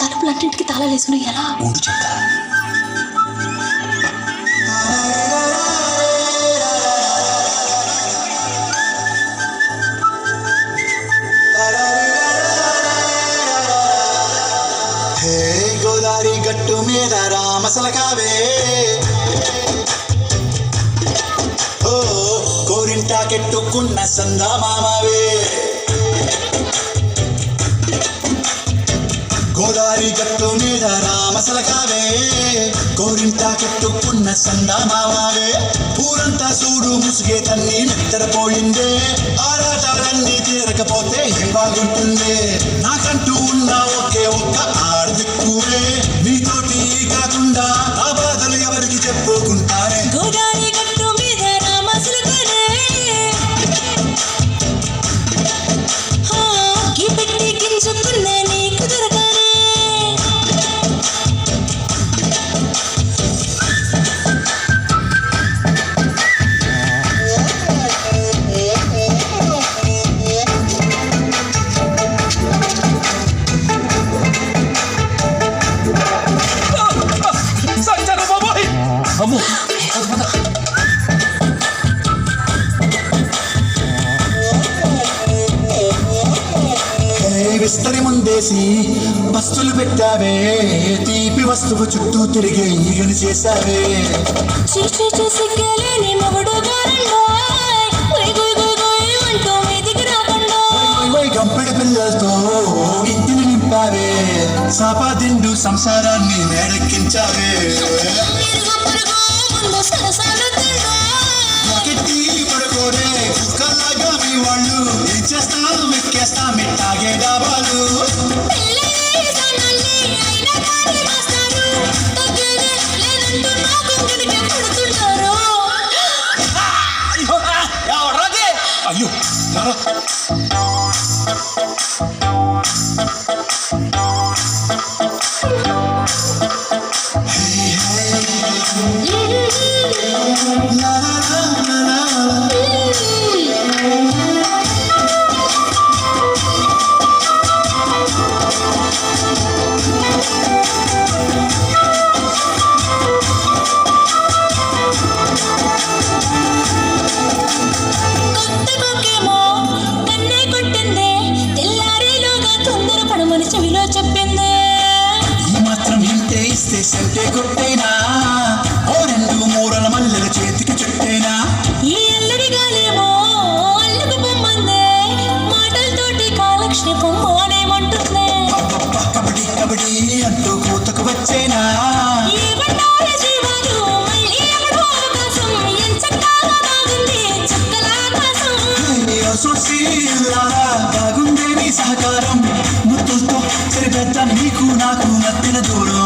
తలుపులన్నింటికి తాళాలేసుకుని ఎలా ఉండు చెప్తా. గోదావరి గట్టు మీద రామసలకావే, ఓ కోరింటాకెట్టుకున్న సందా మామావే. గోదావరి గట్టు మీద రామసలకావే, కోరింటాకెట్టుకున్న సందా మామావే. ఊరంతా చూడు ముసుగే తన్ని నిద్రపోయిందే, ఆరాటాలన్నీ తీరకపోతే ఏం బాగుంటుంది. నాకంటూ ఉన్న ఒకే ఒక్క ఆడదిక్కువే, నీతోటి కాకుండా ఆ బాధలు ఎవరికి చెప్పుకుంటారే. గోదావరి గట్టు మీద రామసలకానే, పెట్టి గింజుకున్న నీకు దొరకనే. అమ్మో విస్తరి ముందేసి బస్తులు పెట్టావే, తీపి వస్తువు చుట్టూ తిరిగే ఈగని చేశావే. గంపెడి పిల్లలతో ఇంటిని నింపావే, సాపాదిండు సంసారాన్ని మేడెక్కించావే. పడుకోరే కుక్కలాగా మీ వాళ్ళు ఏం చేస్తాను మెక్కేస్తా మిట్టాగే డాబాలు. అయ్యో చెప్పింది ఈ మాత్రం ఇంటే ఇస్తే సంటే కొట్టేనా, ఓ రెండు మూరల మల్లెల చేతికి చుట్టేనా. ఈ అల్లరి గాలేమో అల్లుకు పొమ్మందే, మాటలతోటి కాలక్షేపం మానేమంటుంది. కబడ్డీ కబడ్డీ అంటూ కూతకు వచ్చేనా. బాగుందే నీ సహకారం, ముద్దులతో సరిపెద్ద నీకు నాకు మధ్యన దూరం.